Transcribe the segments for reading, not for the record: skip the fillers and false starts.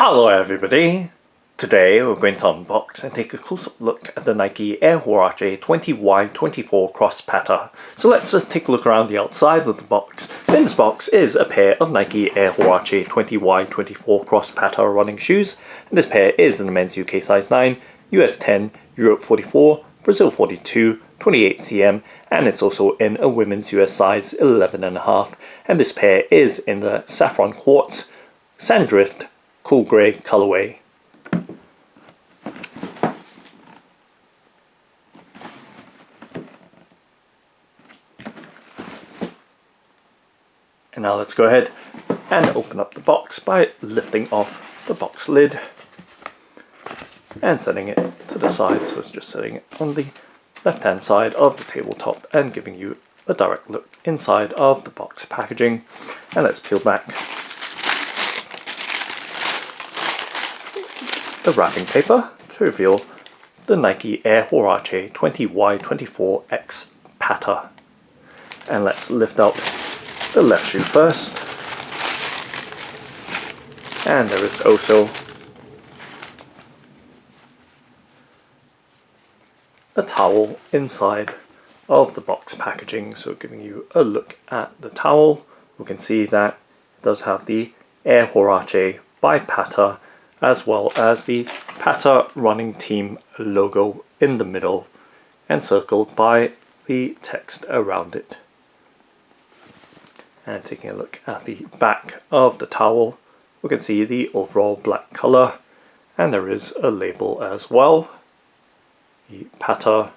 Hello everybody! Today we're going to unbox and take a close-up look at the Nike Air Huarache 20Y24 Cross Patta. So let's just take a look around the outside of the box. In this box is a pair of Nike Air Huarache 20Y24 Cross Patta running shoes. And this pair is in the men's UK size 9, US 10, Europe 44, Brazil 42, 28 cm, and it's also in a women's US size 11.5. And this pair is in the Saffron Quartz, Sandrift, cool grey colourway. And now let's go ahead and open up the box by lifting off the box lid and setting it to the side. So it's just setting it on the left hand side of the tabletop and giving you a direct look inside of the box packaging. And let's peel back the wrapping paper to reveal the Nike Air Huarache 20Y24X Patta. And let's lift out the left shoe first. And there is also a towel inside of the box packaging, so giving you a look at the towel. We can see that it does have the Air Huarache by Patta, as well as the Patta running team logo in the middle, encircled by the text around it. And taking a look at the back of the towel, we can see the overall black colour, and there is a label as well. The Patta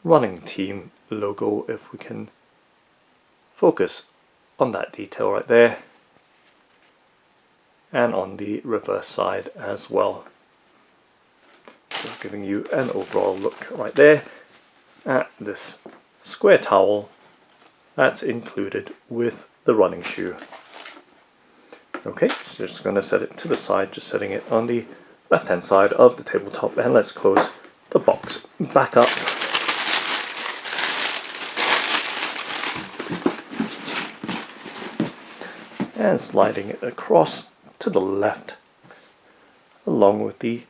running team logo, if we can focus on that detail right there, and on the reverse side as well. So giving you an overall look right there at this square towel that's included with the running shoe. Okay, so just going to set it to the side, just setting it on the left hand side of the tabletop, and let's close the box back up. And sliding it across to the left along with the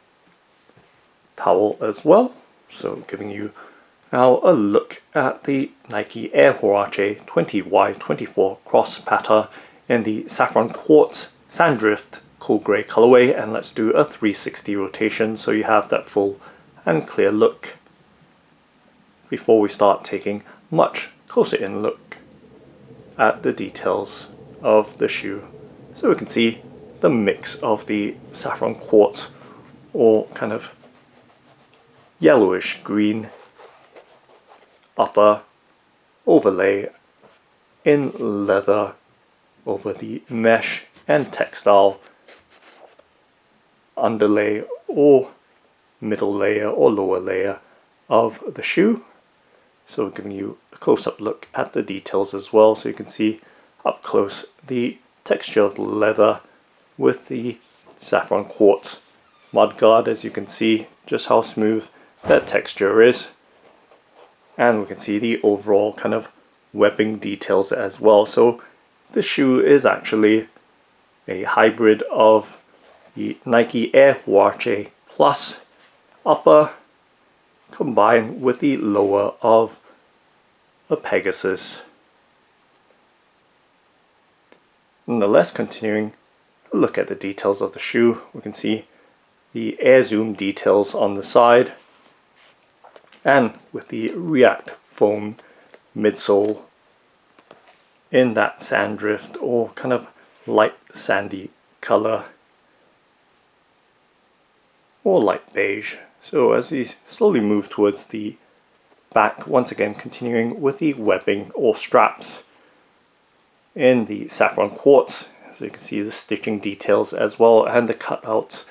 towel as well. So giving you now a look at the Nike Air Huarache 20Y24 Cross Patta in the Saffron Quartz Sandrift cool grey colourway, and let's do a 360 rotation so you have that full and clear look before we start taking much closer in look at the details of the shoe. So we can see the mix of the Saffron Quartz, or kind of yellowish green upper overlay in leather over the mesh and textile underlay or middle layer or lower layer of the shoe. So giving you a close-up look at the details as well, so you can see up close the texture of the leather with the Saffron Quartz mudguard. As you can see just how smooth that texture is, and we can see the overall kind of webbing details as well. So the shoe is actually a hybrid of the Nike Air Huarache Plus upper combined with the lower of a Pegasus. Nonetheless, continuing a look at the details of the shoe, we can see the air zoom details on the side, and with the React foam midsole in that sandrift or kind of light sandy color or light beige. So as we slowly move towards the back, once again continuing with the webbing or straps in the Saffron Quartz, so you can see the stitching details as well and the cutouts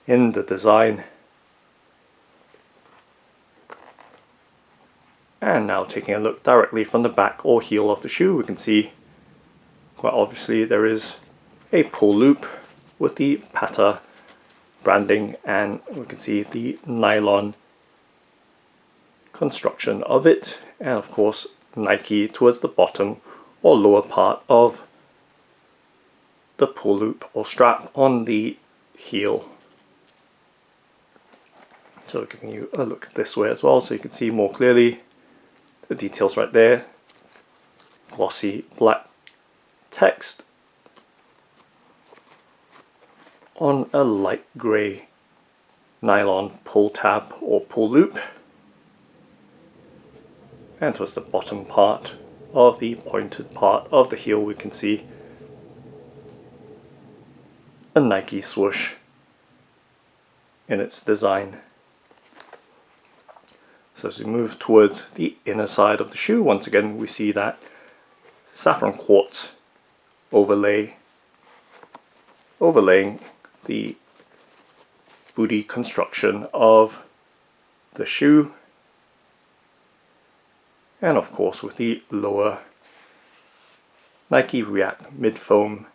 in the design. And now taking a look directly from the back or heel of the shoe, we can see quite obviously there is a pull loop with the Patta branding, and we can see the nylon construction of it, and of course Nike towards the bottom or lower part of the pull loop or strap on the heel. So giving you a look this way as well so you can see more clearly the details right there. Glossy black text on a light grey nylon pull tab or pull loop. And towards the bottom part of the pointed part of the heel we can see a Nike swoosh in its design. So as we move towards the inner side of the shoe, once again we see that Saffron Quartz overlaying the bootie construction of the shoe, and of course with the lower Nike React mid foam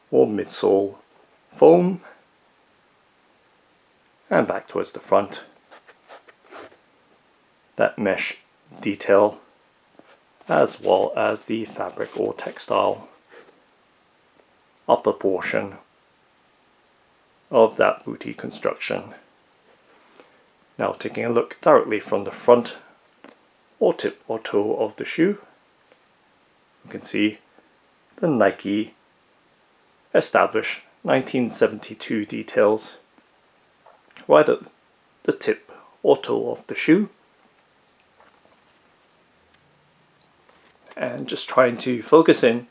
or midsole foam, and back towards the front that mesh detail as well as the fabric or textile upper portion of that bootie construction. Now taking a look directly from the front or tip or toe of the shoe, you can see the Nike established 1972 details right at the tip or toe of the shoe. And just trying to focus in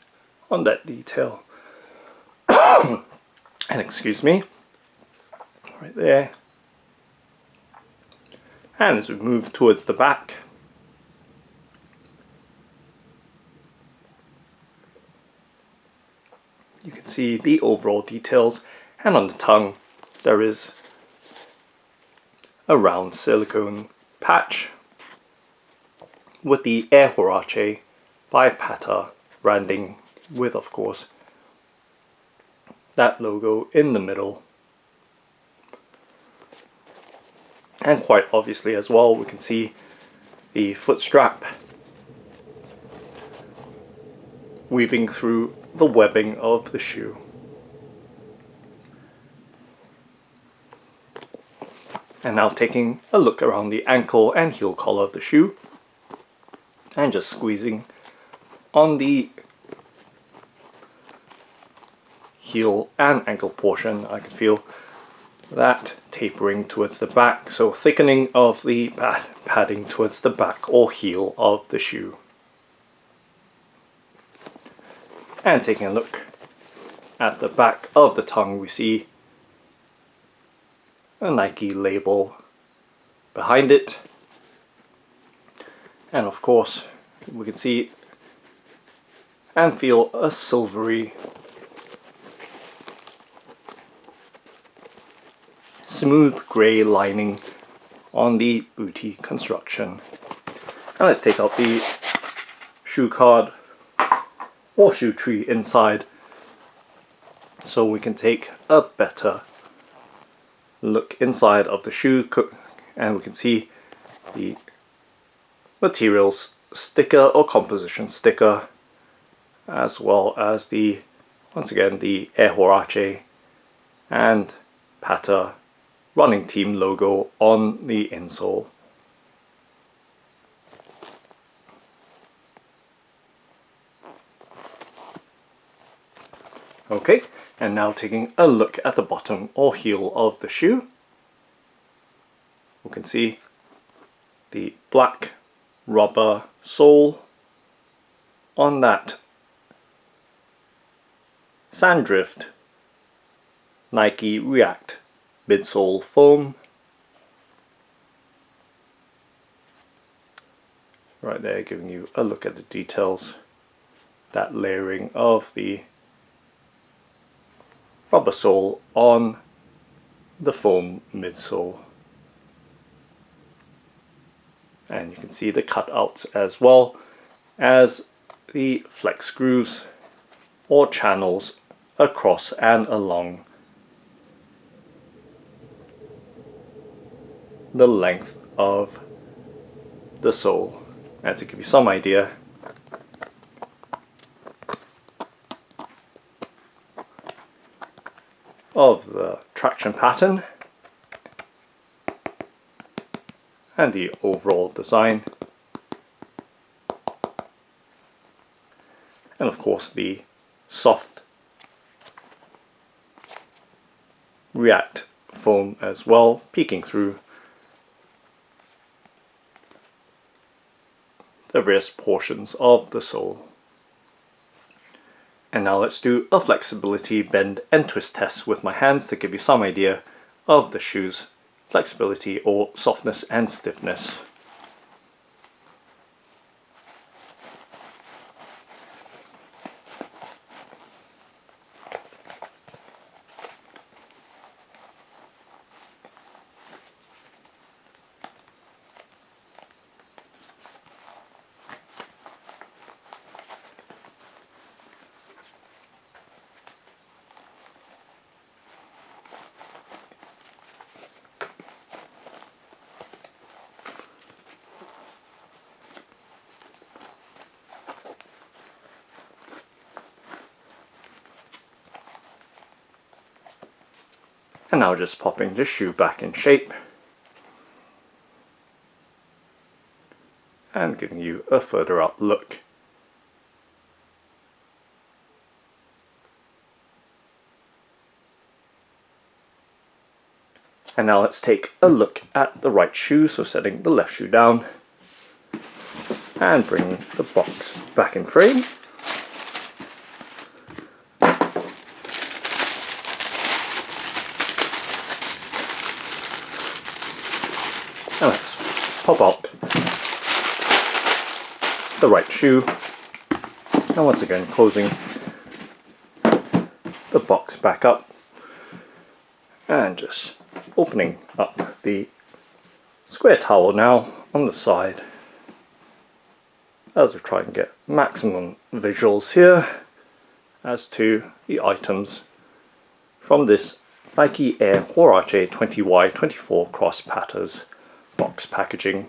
on that detail. And excuse me, right there. And as we move towards the back, you can see the overall details, and on the tongue there is a round silicone patch with the Air Huarache by Patta branding, with of course that logo in the middle. And quite obviously as well we can see the foot strap weaving through the webbing of the shoe. And now taking a look around the ankle and heel collar of the shoe, and just squeezing on the heel and ankle portion, I can feel that tapering towards the back, so thickening of the padding towards the back or heel of the shoe. And taking a look at the back of the tongue, we see a Nike label behind it, and of course we can see and feel a silvery smooth grey lining on the bootie construction. And let's take out the shoe card or shoe tree inside so we can take a better look inside of the shoe, and we can see the materials sticker or composition sticker, as well as the, once again, the Air Huarache and Patta running team logo on the insole. Okay, and now taking a look at the bottom or heel of the shoe, we can see the black rubber sole on that Sandrift Nike React midsole foam. Right there, giving you a look at the details, that layering of the rubber sole on the foam midsole. And you can see the cutouts as well as the flex screws or channels across and along the length of the sole. And to give you some idea, of the traction pattern and the overall design, and of course the soft React foam as well, peeking through the various portions of the sole. And now let's do a flexibility, bend and twist test with my hands to give you some idea of the shoe's flexibility or softness and stiffness. And now just popping the shoe back in shape and giving you a further up look. And now let's take a look at the right shoe, so setting the left shoe down and bringing the box back in frame. Now let's pop out the right shoe, and once again closing the box back up and just opening up the square towel now on the side as we try and get maximum visuals here as to the items from this Nike Air Huarache 20Y24 cross Pattas box packaging.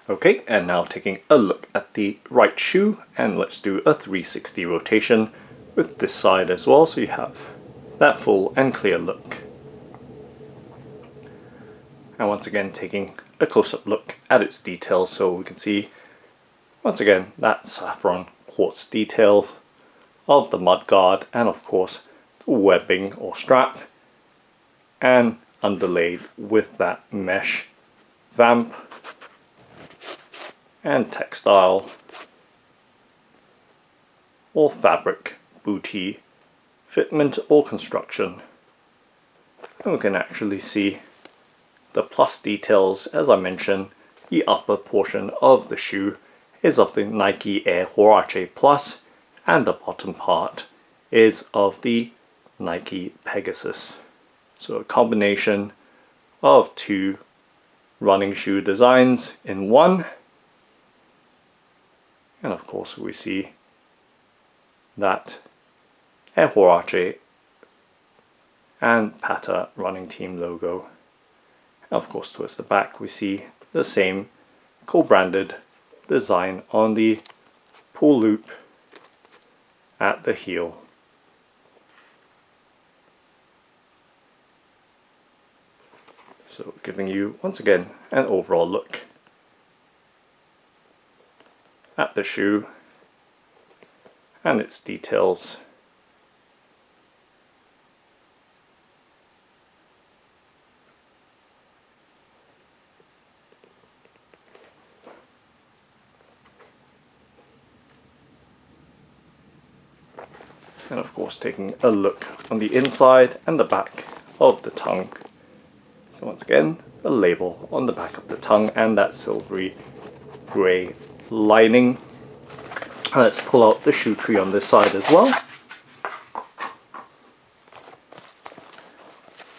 Okay, and now taking a look at the right shoe, and let's do a 360 rotation with this side as well, so you have that full and clear look. And once again taking a close-up look at its details, so we can see once again that saffron quartz details of the mudguard, and of course the webbing or strap, and underlaid with that mesh vamp and textile or fabric bootie fitment or construction. And we can actually see the plus details. As I mentioned, the upper portion of the shoe is of the Nike Air Huarache Plus, and the bottom part is of the Nike Pegasus. So a combination of two running shoe designs in one. And of course we see that Air Huarache and Patta running team logo. And of course towards the back we see the same co-branded design on the pull loop at the heel. So giving you once again an overall look at the shoe and its details. And of course taking a look on the inside and the back of the tongue. So once again, the label on the back of the tongue and that silvery grey lining. And let's pull out the shoe tree on this side as well.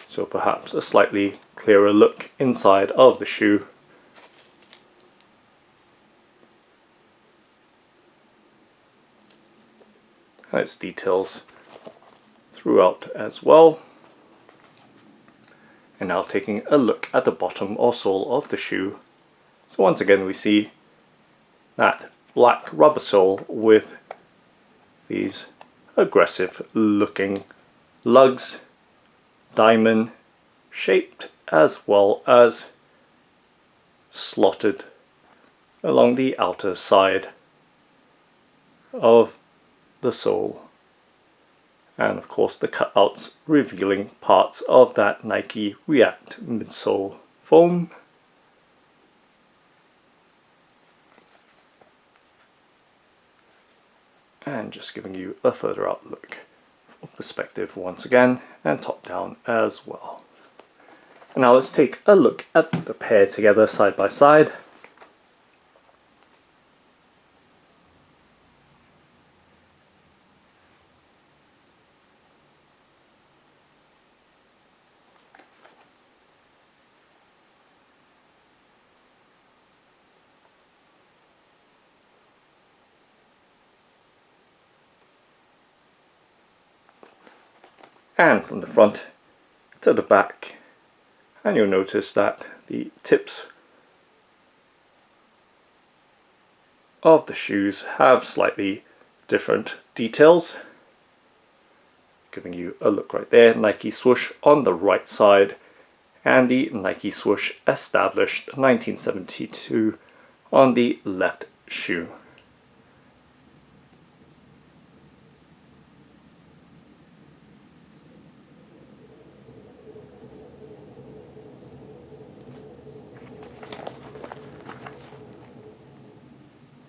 So perhaps a slightly clearer look inside of the shoe. And its details throughout as well. And now taking a look at the bottom or sole of the shoe. So once again we see that black rubber sole with these aggressive looking lugs, diamond shaped as well as slotted along the outer side of the sole, and of course the cutouts revealing parts of that Nike React midsole foam. And just giving you a further outlook of perspective once again, and top down as well. And now let's take a look at the pair together side by side. And from the front to the back, and you'll notice that the tips of the shoes have slightly different details. Giving you a look right there, Nike swoosh on the right side, and the Nike swoosh established 1972 on the left shoe.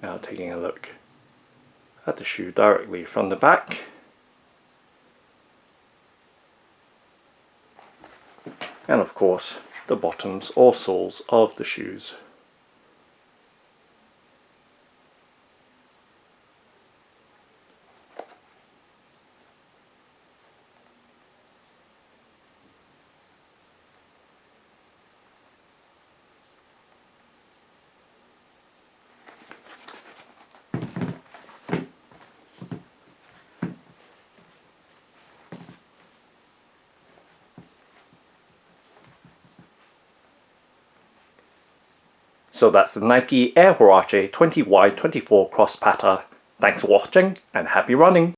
Now taking a look at the shoe directly from the back. And of course the bottoms or soles of the shoes. So that's the Nike Air Huarache 20Y24 Cross Patta. Thanks for watching and happy running!